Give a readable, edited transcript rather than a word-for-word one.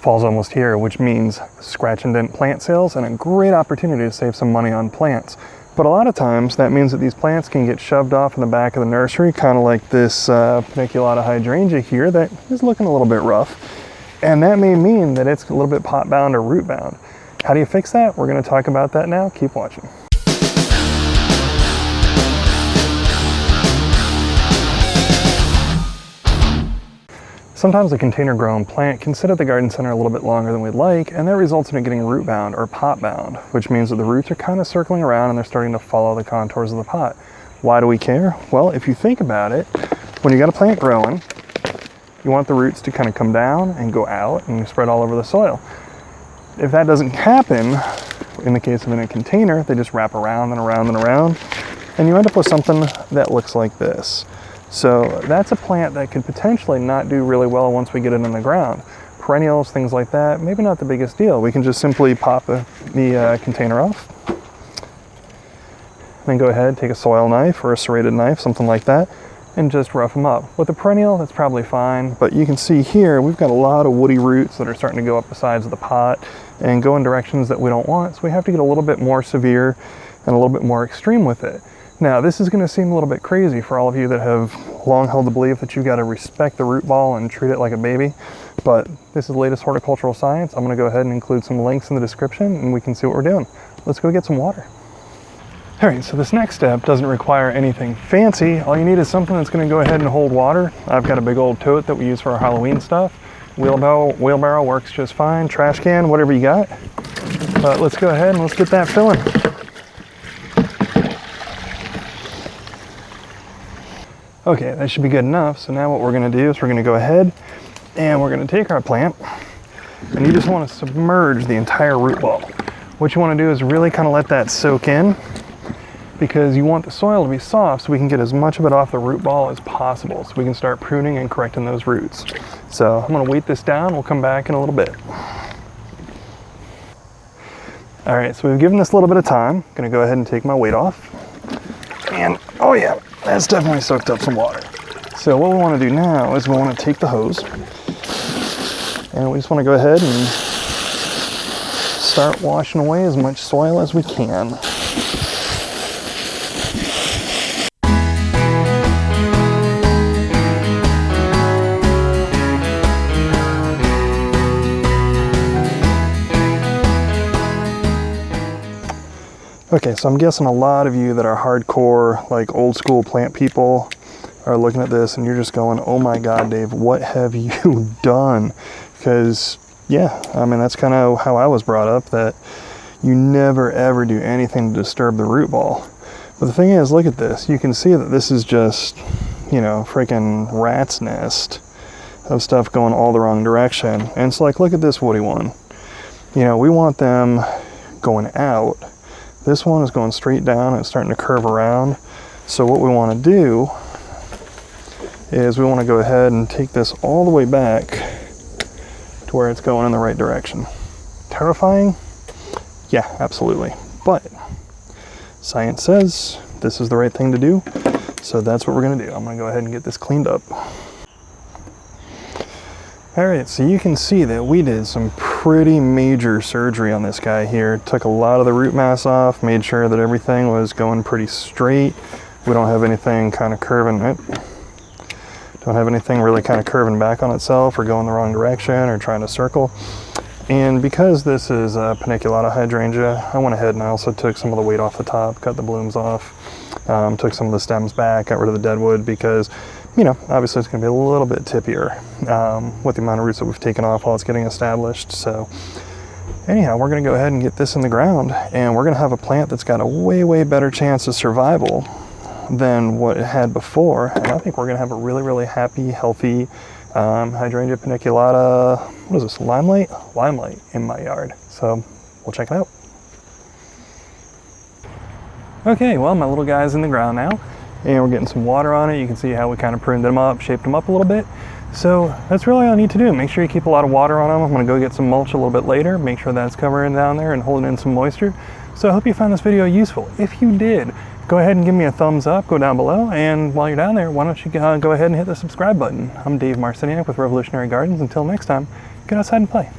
Fall's almost here, which means scratch and dent plant sales and a great opportunity to save some money on plants. But a lot of times that means that these plants can get shoved off in the back of the nursery, kind of like this paniculata hydrangea here that is looking a little bit rough. And that may mean that it's a little bit pot bound or root bound. How do you fix that? We're going to talk about that now. Keep watching. Sometimes a container-grown plant can sit at the garden center a little bit longer than we'd like, and that results in it getting root bound or pot bound, which means that the roots are kind of circling around and they're starting to follow the contours of the pot. Why do we care? Well, if you think about it, when you got a plant growing, you want the roots to kind of come down and go out and spread all over the soil. If that doesn't happen, in the case of in a container, they just wrap around and around and around, and you end up with something that looks like this. So that's a plant that could potentially not do really well once we get it in the ground. Perennials, things like that, maybe not the biggest deal. We can just simply pop the container off. Then go ahead, take a soil knife or a serrated knife, something like that, and just rough them up. With a perennial, that's probably fine, but you can see here, we've got a lot of woody roots that are starting to go up the sides of the pot and go in directions that we don't want, so we have to get a little bit more severe and a little bit more extreme with it. Now, this is going to seem a little bit crazy for all of you that have long held the belief that you've got to respect the root ball and treat it like a baby, but this is the latest horticultural science. I'm going to go ahead and include some links in the description and we can see what we're doing. Let's go get some water. All right, so this next step doesn't require anything fancy. All you need is something that's going to go ahead and hold water. I've got a big old tote that we use for our Halloween stuff. Wheelbarrow works just fine. Trash can, whatever you got. But let's go ahead and let's get that filling. Okay, that should be good enough. So now what we're going to do is we're going to go ahead and we're going to take our plant, and you just want to submerge the entire root ball. What you want to do is really kind of let that soak in, because you want the soil to be soft so we can get as much of it off the root ball as possible, so we can start pruning and correcting those roots. So I'm going to weight this down. We'll come back in a little bit. All right, so we've given this a little bit of time. I'm going to go ahead and take my weight off. And oh yeah, that's definitely soaked up some water. So what we want to do now is we want to take the hose and we just want to go ahead and start washing away as much soil as we can. Okay, so I'm guessing a lot of you that are hardcore, like old school plant people are looking at this and you're just going, oh my God, Dave, what have you done? Because yeah, I mean, that's kind of how I was brought up, that you never ever do anything to disturb the root ball. But the thing is, look at this. You can see that this is just, you know, freaking rat's nest of stuff going all the wrong direction. And it's like, look at this woody one. You know, we want them going out. This one is going straight down and it's starting to curve around. So what we want to do is we want to go ahead and take this all the way back to where it's going in the right direction. Terrifying? Yeah, absolutely. But science says this is the right thing to do. So that's what we're going to do. I'm going to go ahead and get this cleaned up. All right, so you can see that we did some pretty major surgery on this guy here. Took a lot of the root mass off, made sure that everything was going pretty straight. We don't have anything kind of curving, don't have anything really kind of curving back on itself or going the wrong direction or trying to circle. And because this is a paniculata hydrangea, I went ahead and I also took some of the weight off the top, cut the blooms off, took some of the stems back, got rid of the dead wood because, you know, obviously it's going to be a little bit tippier with the amount of roots that we've taken off while it's getting established. So anyhow, we're going to go ahead and get this in the ground, and we're going to have a plant that's got a way, way better chance of survival than what it had before. And I think we're going to have a really, really happy, healthy hydrangea paniculata, what is this, limelight? Limelight in my yard. So we'll check it out. Okay, well, my little guy's in the ground now, and we're getting some water on it. You can see how we kind of pruned them up, shaped them up a little bit. So that's really all I need to do. Make sure you keep a lot of water on them. I'm going to go get some mulch a little bit later, make sure that's covering down there and holding in some moisture. So I hope you found this video useful. If you did, go ahead and give me a thumbs up, go down below, and while you're down there, why don't you go ahead and hit the subscribe button. I'm Dave Marciniak with Revolutionary Gardens. Until next time, get outside and play.